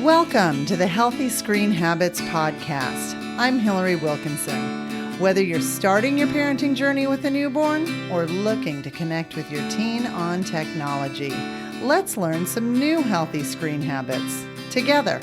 Welcome to the Healthy Screen Habits Podcast. I'm Hillary Wilkinson. Whether you're starting your parenting journey with a newborn or looking to connect with your teen on technology, let's learn some new healthy screen habits together.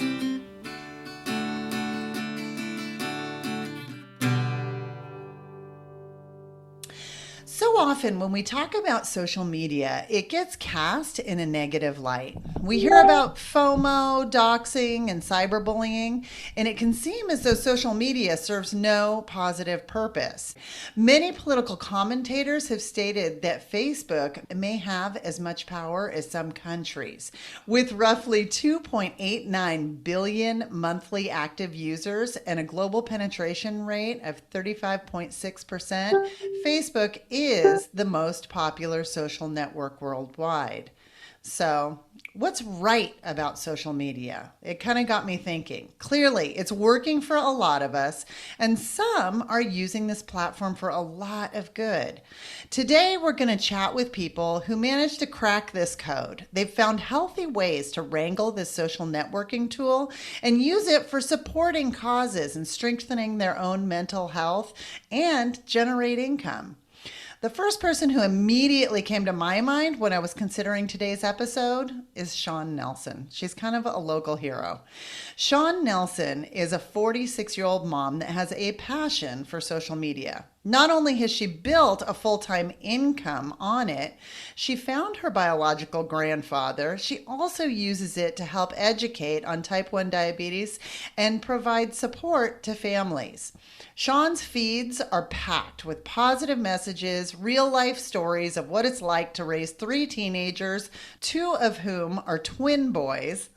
So often when we talk about social media, it gets cast in a negative light. We hear about FOMO, doxing, and cyberbullying, and it can seem as though social media serves no positive purpose. Many political commentators have stated that Facebook may have as much power as some countries. With roughly 2.89 billion monthly active users and a global penetration rate of 35.6%, Facebook is the most popular social network worldwide. So, what's right about social media? It kind of got me thinking. Clearly, it's working for a lot of us, and some are using this platform for a lot of good. Today, we're going to chat with people who managed to crack this code. They've found healthy ways to wrangle this social networking tool and use it for supporting causes and strengthening their own mental health and generate income. The first person who immediately came to my mind when I was considering today's episode is Shawn Nelson. She's kind of a local hero. Shawn Nelson is a 46-year-old mom that has a passion for social media. Not only has she built a full-time income on it, she found her biological grandfather. She also uses it to help educate on type 1 diabetes and provide support to families. Shawn's feeds are packed with positive messages, real-life stories of what it's like to raise 3 teenagers, 2 of whom are twin boys.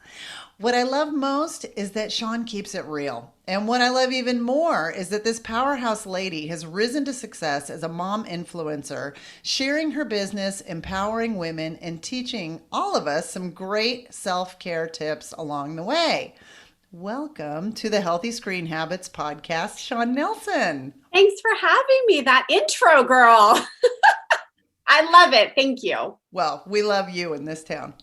What I love most is that Shawn keeps it real. And what I love even more is that this powerhouse lady has risen to success as a mom influencer, sharing her business, empowering women, and teaching all of us some great self-care tips along the way. Welcome to the Healthy Screen Habits Podcast, Shawn Nelson. Thanks for having me. That intro, girl. I love it. Thank you. Well, we love you in this town.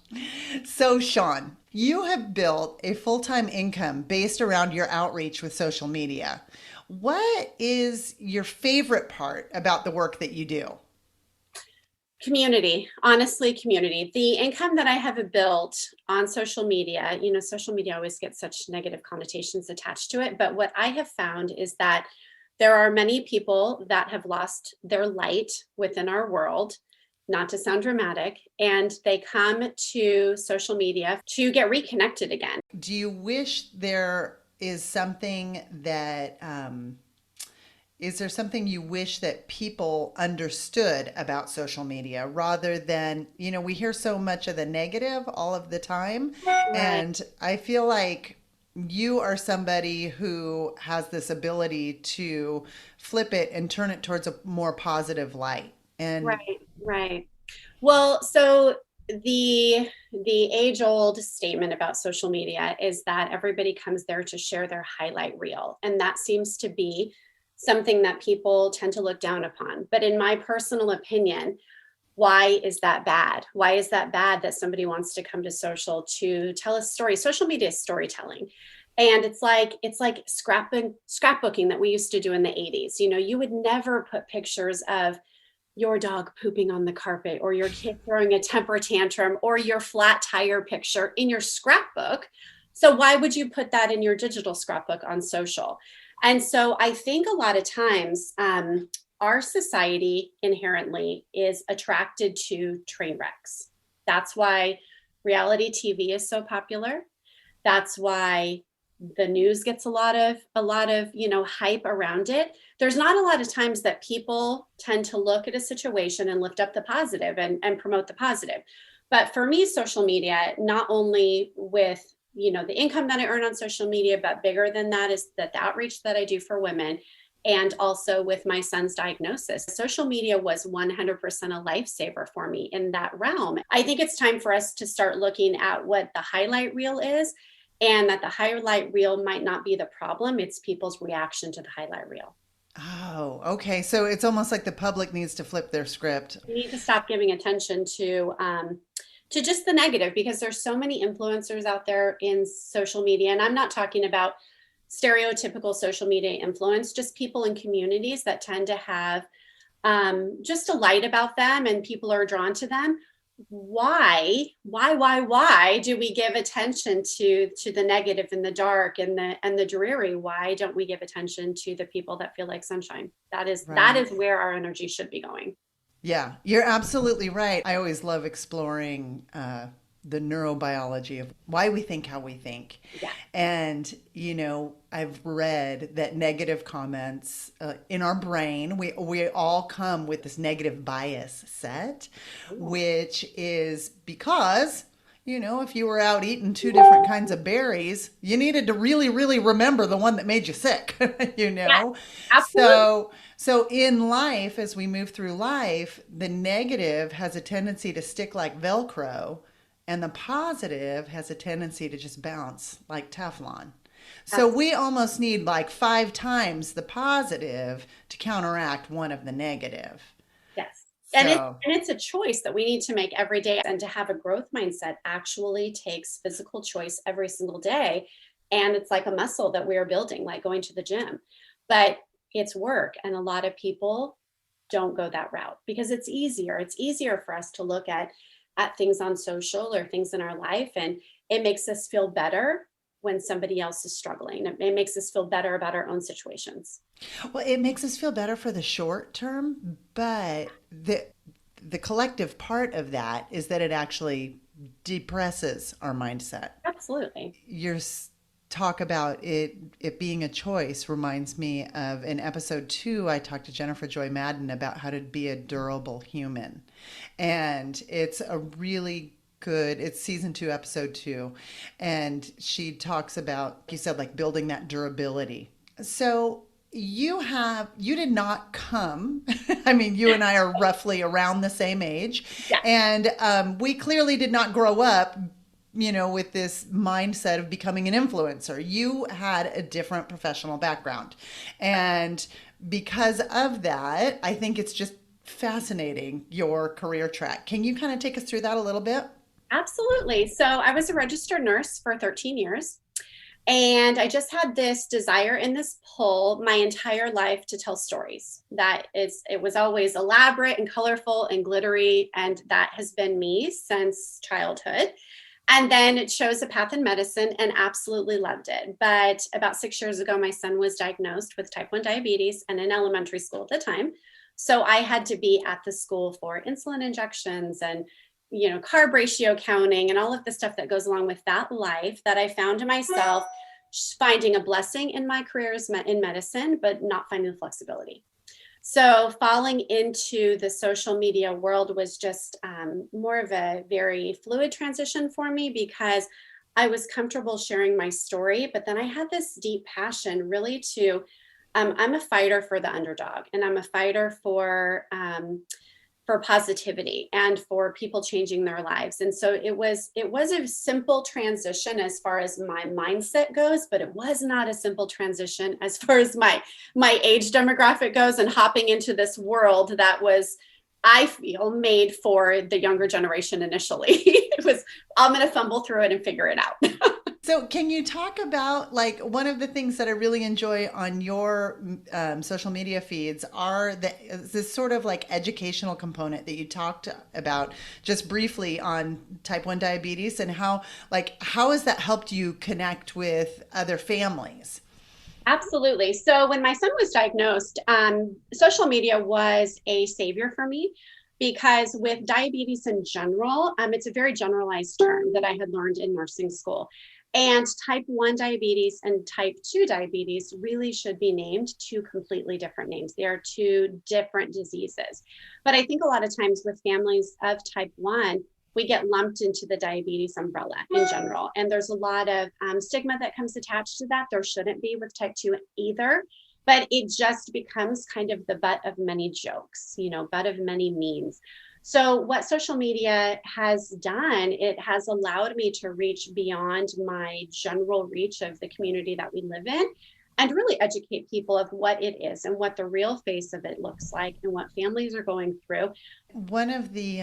So, Shawn, you have built a full-time income based around your outreach with social media. What is your favorite part about the work that you do? Community, honestly, community. The income that I have built on social media, social media always gets such negative connotations attached to it. But what I have found is that there are many people that have lost their light within our world, not to sound dramatic, and they come to social media to get reconnected again. Do you wish there is something that, is there something you wish that people understood about social media rather than, we hear so much of the negative all of the time. Right. And I feel like you are somebody who has this ability to flip it and turn it towards a more positive light. And Right. Well, so the age-old statement about social media is that everybody comes there to share their highlight reel. And that seems to be something that people tend to look down upon. But in my personal opinion, why is that bad? Why is that bad that somebody wants to come to social to tell a story? Social media is storytelling. And it's like scrapbooking that we used to do in the 80s. You would never put pictures of your dog pooping on the carpet or your kid throwing a temper tantrum or your flat tire picture in your scrapbook. So why would you put that in your digital scrapbook on social? And so I think a lot of times our society inherently is attracted to train wrecks. That's why reality TV is so popular. That's why the news gets a lot of hype around it. There's not a lot of times that people tend to look at a situation and lift up the positive and promote the positive. But for me, social media, not only with the income that I earn on social media, but bigger than that is the outreach that I do for women. And also with my son's diagnosis, social media was 100% a lifesaver for me in that realm. I think it's time for us to start looking at what the highlight reel is, and that the highlight reel might not be the problem. It's people's reaction to the highlight reel. Oh, okay. So it's almost like the public needs to flip their script. We need to stop giving attention to to just the negative, because there's so many influencers out there in social media. And I'm not talking about stereotypical social media influence, just people in communities that tend to have just a light about them and people are drawn to them. Why do we give attention to the negative and the dark and the dreary? Why don't we give attention to the people that feel like sunshine? That is where our energy should be going. Yeah, you're absolutely right. I always love exploring the neurobiology of why we think how we think. Yeah. And, I've read that negative comments in our brain, we all come with this negative bias set, which is because, if you were out eating two different kinds of berries, you needed to really, really remember the one that made you sick, Yeah, absolutely. So in life, as we move through life, the negative has a tendency to stick like Velcro, and the positive has a tendency to just bounce like Teflon. So we almost need like 5 times the positive to counteract one of the negative. Yes. So, And it's a choice that we need to make every day. And to have a growth mindset actually takes physical choice every single day. And it's like a muscle that we're building, like going to the gym. But it's work. And a lot of people don't go that route because it's easier. It's easier for us to look at things on social or things in our life. And it makes us feel better when somebody else is struggling. It makes us feel better about our own situations. well, it makes us feel better for the short term, but the collective part of that is that it actually depresses our mindset. Absolutely. Your talk about it being a choice reminds me of in episode 2, I talked to Jennifer Joy Madden about how to be a durable human. And it's a really good, it's season 2, episode 2. And she talks about, you said, like building that durability. So you did not come, I mean, you and I are roughly around the same age. Yeah. And we clearly did not grow up with this mindset of becoming an influencer. You had a different professional background. And because of that, I think it's just fascinating, your career track. Can you kind of take us through that a little bit? Absolutely. So I was a registered nurse for 13 years. And I just had this desire and this pull my entire life to tell stories. It was always elaborate and colorful and glittery. And that has been me since childhood. And then it chose a path in medicine and absolutely loved it. But about 6 years ago, my son was diagnosed with type 1 diabetes and in elementary school at the time. So I had to be at the school for insulin injections and carb ratio counting and all of the stuff that goes along with that life that I found myself finding a blessing in my careers in medicine, but not finding the flexibility. So falling into the social media world was just more of a very fluid transition for me because I was comfortable sharing my story, but then I had this deep passion really I'm a fighter for the underdog, and I'm a fighter for positivity and for people changing their lives. And so it was a simple transition as far as my mindset goes, but it was not a simple transition as far as my age demographic goes and hopping into this world that was, I feel, made for the younger generation initially. It was, I'm going to fumble through it and figure it out. So can you talk about, like, one of the things that I really enjoy on your social media feeds are this sort of like educational component that you talked about just briefly on type 1 diabetes and how has that helped you connect with other families? Absolutely. So when my son was diagnosed, social media was a savior for me because with diabetes in general, it's a very generalized term that I had learned in nursing school. And type 1 diabetes and type 2 diabetes really should be named 2 completely different names. They are 2 different diseases. But I think a lot of times with families of type 1, we get lumped into the diabetes umbrella in general. And there's a lot of stigma that comes attached to that. There shouldn't be with type 2 either. But it just becomes kind of the butt of many jokes, butt of many memes. So what social media has done, it has allowed me to reach beyond my general reach of the community that we live in and really educate people of what it is and what the real face of it looks like and what families are going through. One of the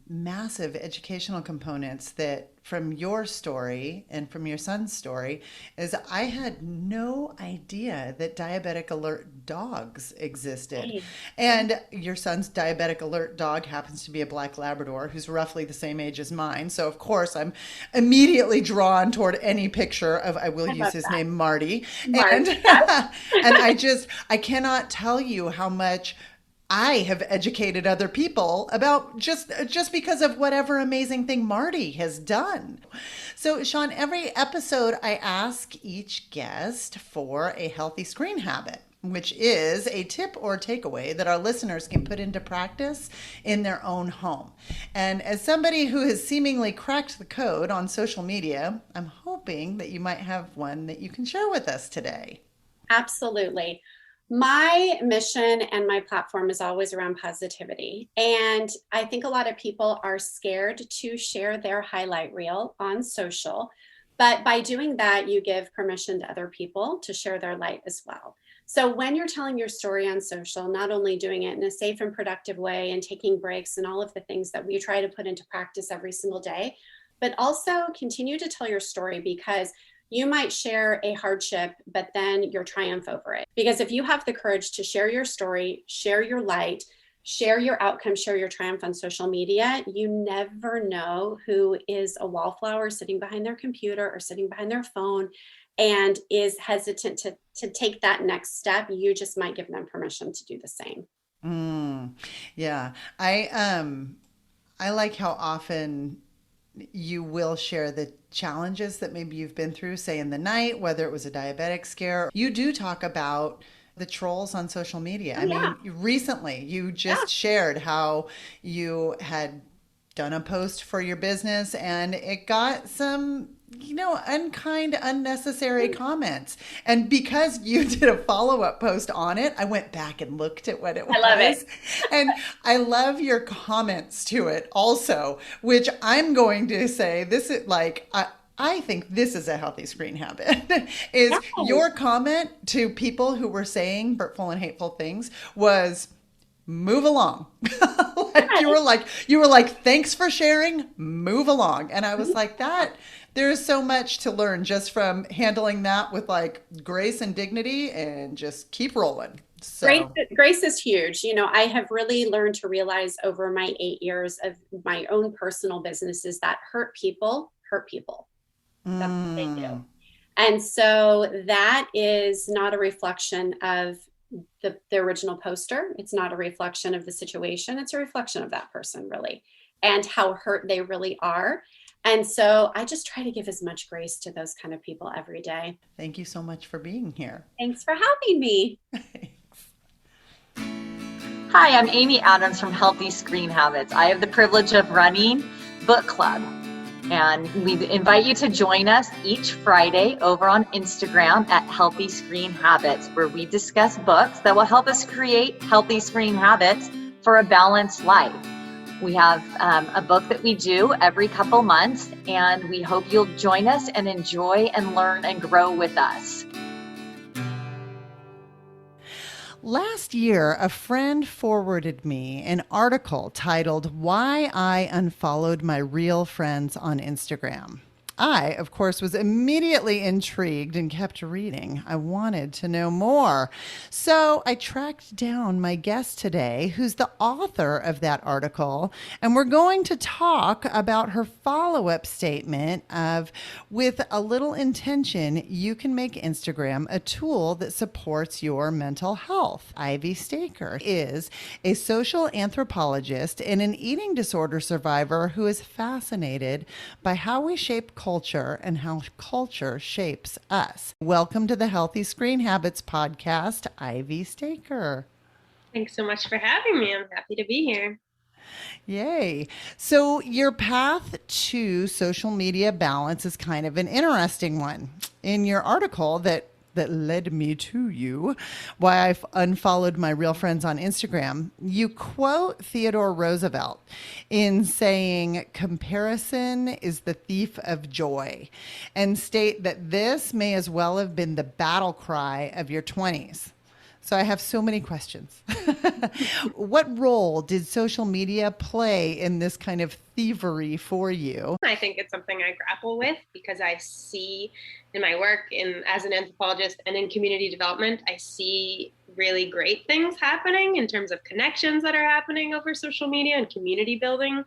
massive educational components that from your story and from your son's story is I had no idea that diabetic alert dogs existed. Right. And your son's diabetic alert dog happens to be a black Labrador who's roughly the same age as mine. So, of course, I'm immediately drawn toward any picture of, I will I use love his that. name, Marty. Mark, And, yes. and I cannot tell you how much I have educated other people about just because of whatever amazing thing Marty has done. So, Shawn, every episode I ask each guest for a healthy screen habit, which is a tip or takeaway that our listeners can put into practice in their own home. And as somebody who has seemingly cracked the code on social media, I'm hoping that you might have one that you can share with us today. Absolutely. My mission and my platform is always around positivity. And I think a lot of people are scared to share their highlight reel on social. But by doing that, you give permission to other people to share their light as well. So when you're telling your story on social, not only doing it in a safe and productive way and taking breaks and all of the things that we try to put into practice every single day, but also continue to tell your story, because you might share a hardship, but then your triumph over it. Because if you have the courage to share your story, share your light, share your outcome, share your triumph on social media, you never know who is a wallflower sitting behind their computer or sitting behind their phone and is hesitant to take that next step. You just might give them permission to do the same. Mm, yeah. I like how often you will share the challenges that maybe you've been through, say in the night, whether it was a diabetic scare. You do talk about the trolls on social media. Oh, I yeah. mean, recently you Yeah. just shared how you had done a post for your business and it got some, unkind, unnecessary comments. And because you did a follow-up post on it, I went back and looked at what it I love it. was. And I love your comments to it also, which I'm going to say this is like, I think this is a healthy screen habit is your Yes. comment to people who were saying hurtful and hateful things was move along. Like you were like, thanks for sharing, move along. And I was like, that there's so much to learn just from handling that with like grace and dignity and just keep rolling. Grace, So, grace is huge. I have really learned to realize over my 8 years of my own personal businesses that hurt people hurt people. That's what they do. mm, And so that is not a reflection of the original poster. It's not a reflection of the situation. It's a reflection of that person, really, and how hurt they really are. And so I just try to give as much grace to those kind of people every day. thank you so much for being here. Thanks for having me. Hi, I'm Amy Adams from Healthy Screen Habits. I have the privilege of running book club, and we invite you to join us each Friday over on Instagram at Healthy Screen Habits, where we discuss books that will help us create healthy screen habits for a balanced life. We have a book that we do every couple months, and we hope you'll join us and enjoy and learn and grow with us. Last year, a friend forwarded me an article titled Why I Unfollowed My Real Friends on Instagram. I, of course, was immediately intrigued and kept reading. I wanted to know more. So I tracked down my guest today, who's the author of that article, and we're going to talk about her follow-up statement of, with a little intention, you can make Instagram a tool that supports your mental health. Ivy Staker is a social anthropologist and an eating disorder survivor who is fascinated by how we shape culture and how culture shapes us. Welcome to the Healthy Screen Habits podcast, Ivy Staker. Thanks so much for having me. I'm happy to be here. Yay. So your path to social media balance is kind of an interesting one. In your article that that led me to you, why I've unfollowed my real friends on Instagram, you quote Theodore Roosevelt in saying, "Comparison is the thief of joy," and state that this may as well have been the battle cry of your 20s. So I have so many questions. What role did social media play in this kind of thievery for you? I think it's something I grapple with because I see in my work as an anthropologist and in community development, I see really great things happening in terms of connections that are happening over social media and community building.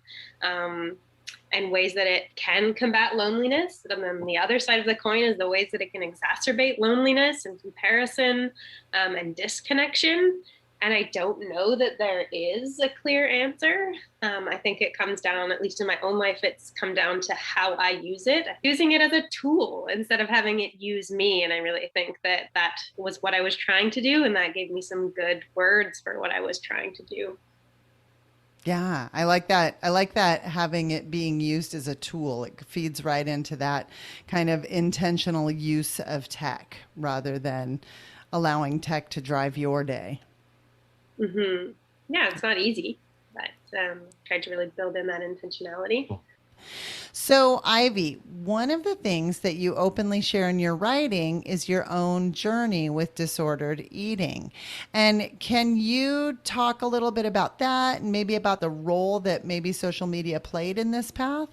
And ways that it can combat loneliness. And then the other side of the coin is the ways that it can exacerbate loneliness and comparison and disconnection. And I don't know that there is a clear answer. I think it comes down, at least in my own life, it's come down to how I use it, using it as a tool instead of having it use me. And I really think that that was what I was trying to do. And that gave me some good words for what I was trying to do. Yeah, I like that. I like that, having it being used as a tool. It feeds right into that kind of intentional use of tech rather than allowing tech to drive your day. Mm-hmm. Yeah, it's not easy, but tried to really build in that intentionality. So, Ivy, one of the things that you openly share in your writing is your own journey with disordered eating. And can you talk a little bit about that and maybe about the role that maybe social media played in this path?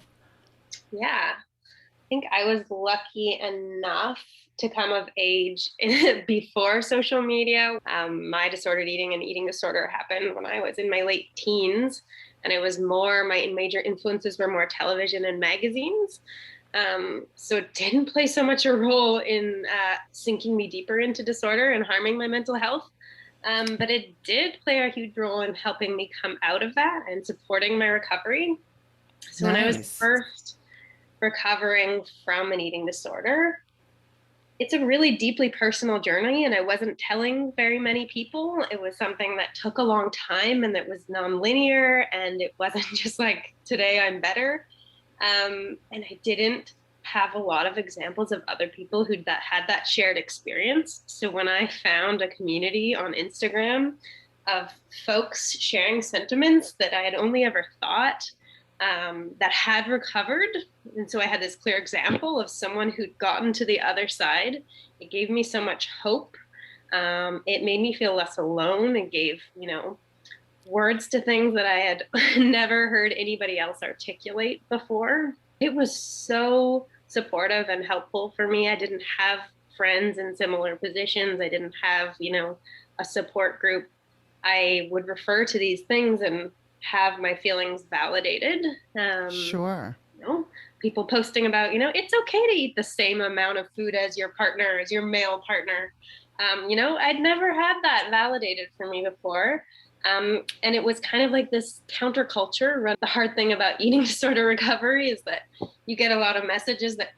Yeah, I think I was lucky enough to come of age before social media. My disordered eating and eating disorder happened when I was in my late teens. And it was more, my major influences were more television and magazines. So it didn't play so much a role in sinking me deeper into disorder and harming my mental health. But it did play a huge role in helping me come out of that and supporting my recovery. So When I was first recovering from an eating disorder, it's a really deeply personal journey, and I wasn't telling very many people. It was something that took a long time, and that was nonlinear, and it wasn't just like, today I'm better. And I didn't have a lot of examples of other people who had that shared experience. So when I found a community on Instagram of folks sharing sentiments that I had only ever thought that had recovered. And so I had this clear example of someone who'd gotten to the other side. It gave me so much hope. It made me feel less alone and gave, words to things that I had never heard anybody else articulate before. It was so supportive and helpful for me. I didn't have friends in similar positions. I didn't have, a support group. I would refer to these things and have my feelings validated. Sure. People posting about, it's okay to eat the same amount of food as your partner, as your male partner. I'd never had that validated for me before. And it was kind of like this counterculture. The hard thing about eating disorder recovery is that you get a lot of messages that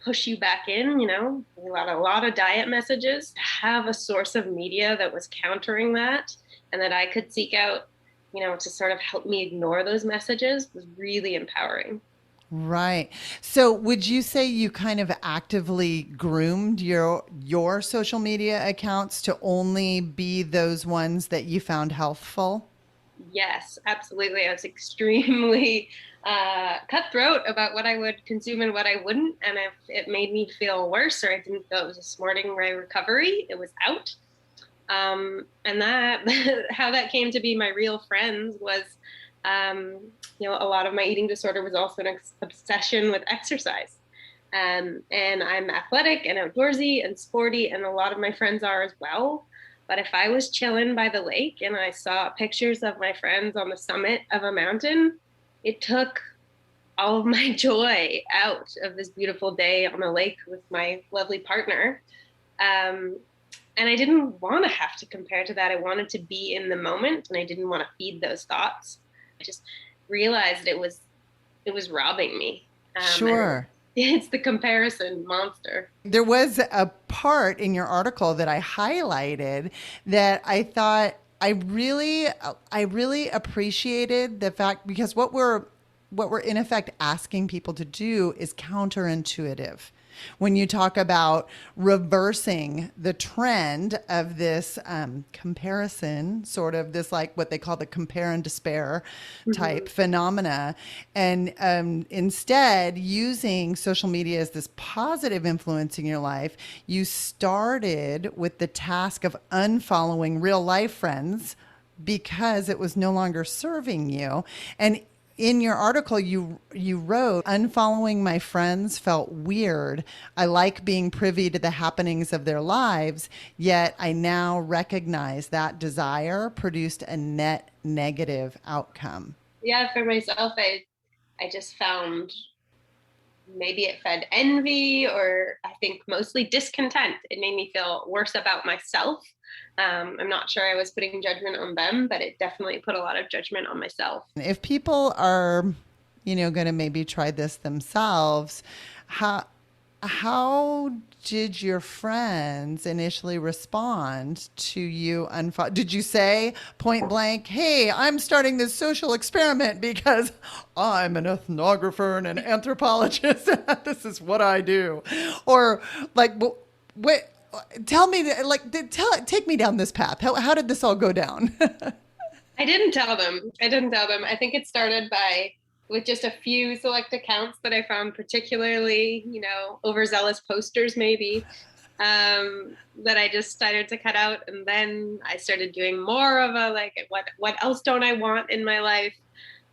push you back in, a lot of diet messages. To have a source of media that was countering that and that I could seek out, to sort of help me ignore those messages was really empowering. Right. So would you say you kind of actively groomed your social media accounts to only be those ones that you found healthful? Yes, absolutely. I was extremely cutthroat about what I would consume and what I wouldn't. And if it made me feel worse or I didn't feel it was supporting my recovery, it was out. And that how that came to be my real friends was, a lot of my eating disorder was also an obsession with exercise. And I'm athletic and outdoorsy and sporty, and a lot of my friends are as well. But if I was chilling by the lake and I saw pictures of my friends on the summit of a mountain, it took all of my joy out of this beautiful day on the lake with my lovely partner. And I didn't want to have to compare to that. I wanted to be in the moment, and I didn't want to feed those thoughts. I just realized it was robbing me. Sure. It's the comparison monster. There was a part in your article that I highlighted that I thought I really appreciated the fact, because what we're in effect asking people to do is counterintuitive. when you talk about reversing the trend of this comparison, sort of this like what they call the compare and despair type phenomena, and instead using social media as this positive influence in your life, you started with the task of unfollowing real life friends because it was no longer serving you. And in your article, you wrote, unfollowing my friends felt weird. I like being privy to the happenings of their lives, yet I now recognize that desire produced a net negative outcome. Yeah, for myself, I just found maybe it fed envy, or I think mostly discontent. It made me feel worse about myself. I'm not sure I was putting judgment on them, but it definitely put a lot of judgment on myself. If people are, going to maybe try this themselves, how did your friends initially respond to you? Did you say point blank, hey, I'm starting this social experiment because I'm an ethnographer and an anthropologist. This is what I do. Or like, what? Tell me, take me down this path. How did this all go down? I didn't tell them. I think it started with just a few select accounts that I found particularly, overzealous posters maybe, that I just started to cut out. And then I started doing more of a, what else don't I want in my life?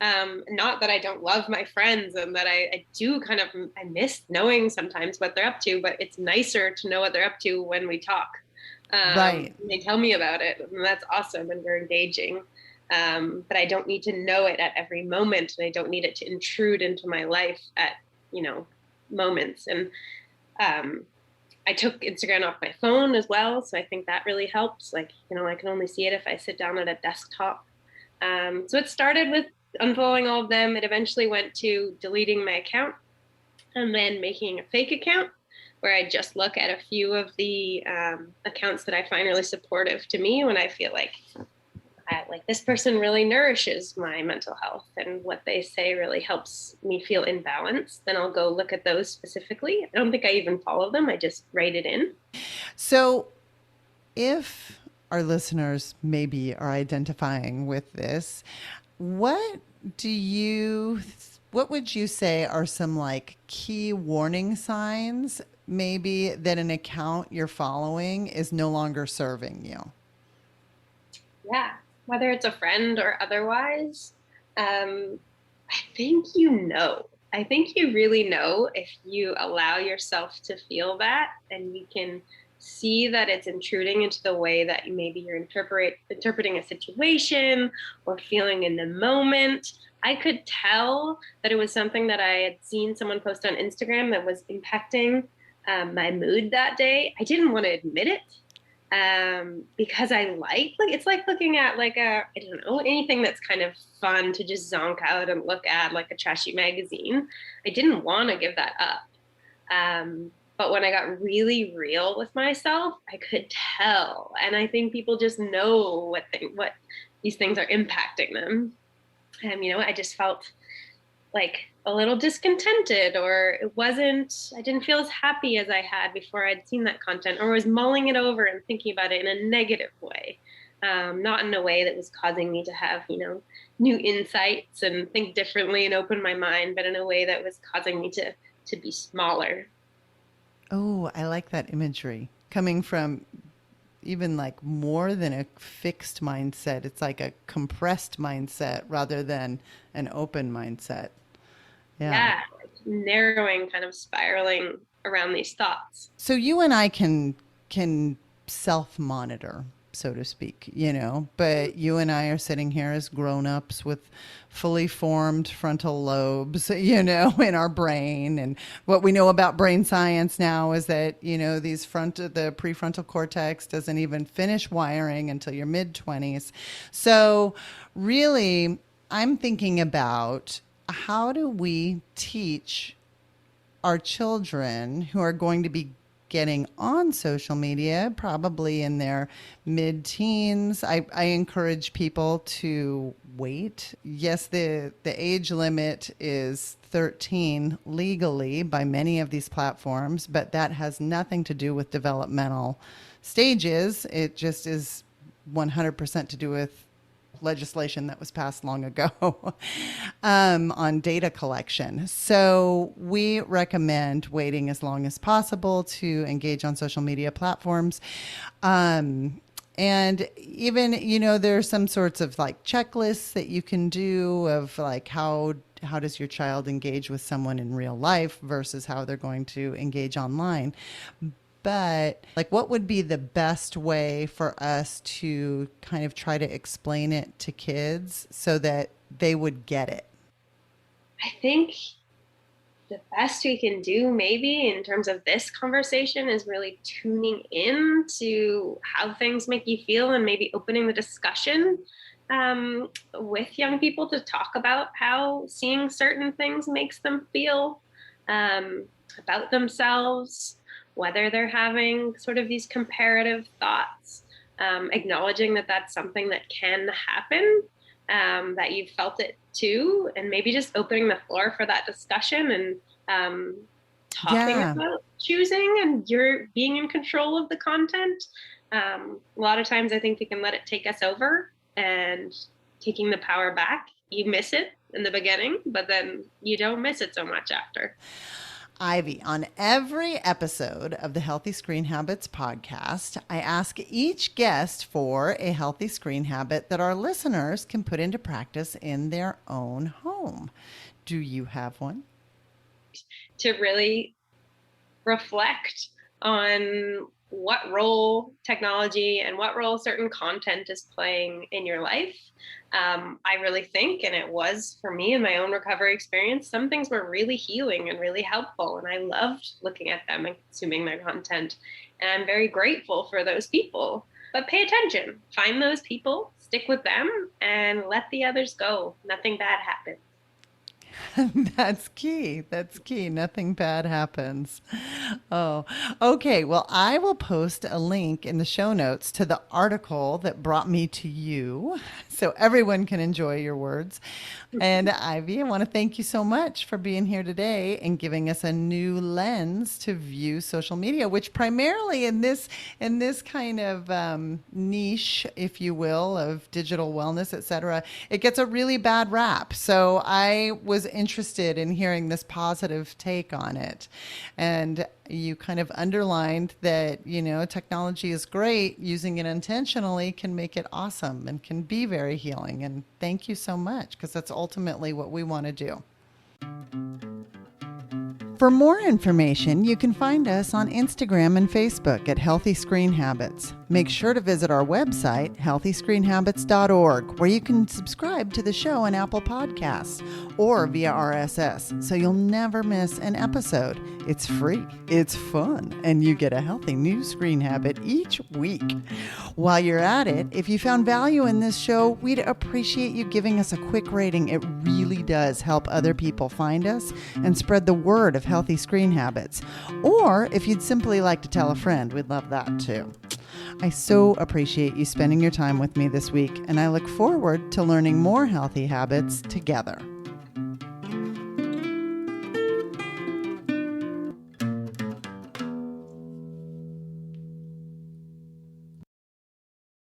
Not that I don't love my friends and that I do I miss knowing sometimes what they're up to, but it's nicer to know what they're up to when we talk. Right. They tell me about it, and that's awesome, and we're engaging. But I don't need to know it at every moment, and I don't need it to intrude into my life at, moments. And I took Instagram off my phone as well, so I think that really helps. I can only see it if I sit down at a desktop. So it started with unfollowing all of them. It eventually went to deleting my account and then making a fake account where I just look at a few of the accounts that I find really supportive to me when I feel like this person really nourishes my mental health and what they say really helps me feel in balance. Then I'll go look at those specifically. I don't think I even follow them. I just write it in. So if our listeners maybe are identifying with this, what would you say are some key warning signs maybe that an account you're following is no longer serving you? Yeah, whether it's a friend or otherwise, I think I think you really know if you allow yourself to feel that, and you can see that it's intruding into the way that maybe you're interpreting a situation or feeling in the moment. I could tell that it was something that I had seen someone post on Instagram that was impacting my mood that day. I didn't want to admit it because I it's like looking at I don't know, anything that's kind of fun to just zonk out and look at, like a trashy magazine. I didn't want to give that up. But when I got really real with myself, I could tell. And I think people just know what these things are impacting them. And, I just felt a little discontented, or I didn't feel as happy as I had before I'd seen that content, or was mulling it over and thinking about it in a negative way. Not in a way that was causing me to have, new insights and think differently and open my mind, but in a way that was causing me to be smaller. Oh, I like that imagery coming from even more than a fixed mindset. It's like a compressed mindset rather than an open mindset. Yeah, narrowing, kind of spiraling around these thoughts. So you and I can self-monitor, so to speak, but you and I are sitting here as grown-ups with fully formed frontal lobes, in our brain. And what we know about brain science now is that, the prefrontal cortex doesn't even finish wiring until your mid-20s. So really, I'm thinking about how do we teach our children who are going to be getting on social media, probably in their mid-teens, I encourage people to wait. Yes, the age limit is 13 legally by many of these platforms, but that has nothing to do with developmental stages. It just is 100% to do with legislation that was passed long ago on data collection. So we recommend waiting as long as possible to engage on social media platforms. And even, there's some sorts of like checklists that you can do of like how does your child engage with someone in real life versus how they're going to engage online. But like, what would be the best way for us to kind of try to explain it to kids so that they would get it? I think the best we can do maybe in terms of this conversation is really tuning in to how things make you feel and maybe opening the discussion with young people to talk about how seeing certain things makes them feel about themselves, whether they're having sort of these comparative thoughts, acknowledging that that's something that can happen, that you've felt it too, and maybe just opening the floor for that discussion and talking about choosing and you're being in control of the content. A lot of times I think we can let it take us over, and taking the power back, you miss it in the beginning, but then you don't miss it so much after. Ivy, on every episode of the Healthy Screen Habits podcast, I ask each guest for a healthy screen habit that our listeners can put into practice in their own home. Do you have one? To really reflect on what role technology and what role certain content is playing in your life. I really think, and it was for me in my own recovery experience, some things were really healing and really helpful, and I loved looking at them and consuming their content. And I'm very grateful for those people. But pay attention, find those people, stick with them, and let the others go. Nothing bad happens. That's key. That's key. Nothing bad happens. Oh, okay. Well, I will post a link in the show notes to the article that brought me to you so everyone can enjoy your words. And Ivy, I want to thank you so much for being here today and giving us a new lens to view social media, which primarily in this kind of niche, if you will, of digital wellness, et cetera, it gets a really bad rap. So I was interested in hearing this positive take on it. And you kind of underlined that, technology is great. Using it intentionally can make it awesome and can be very healing. And thank you so much, because that's ultimately what we want to do. For more information, you can find us on Instagram and Facebook at Healthy Screen Habits. Make sure to visit our website, healthyscreenhabits.org, where you can subscribe to the show on Apple Podcasts or via RSS, so you'll never miss an episode. It's free, it's fun, and you get a healthy new screen habit each week. While you're at it, if you found value in this show, we'd appreciate you giving us a quick rating. It really does help other people find us and spread the word of healthy screen habits. Or if you'd simply like to tell a friend, we'd love that too. I so appreciate you spending your time with me this week, and I look forward to learning more healthy habits together.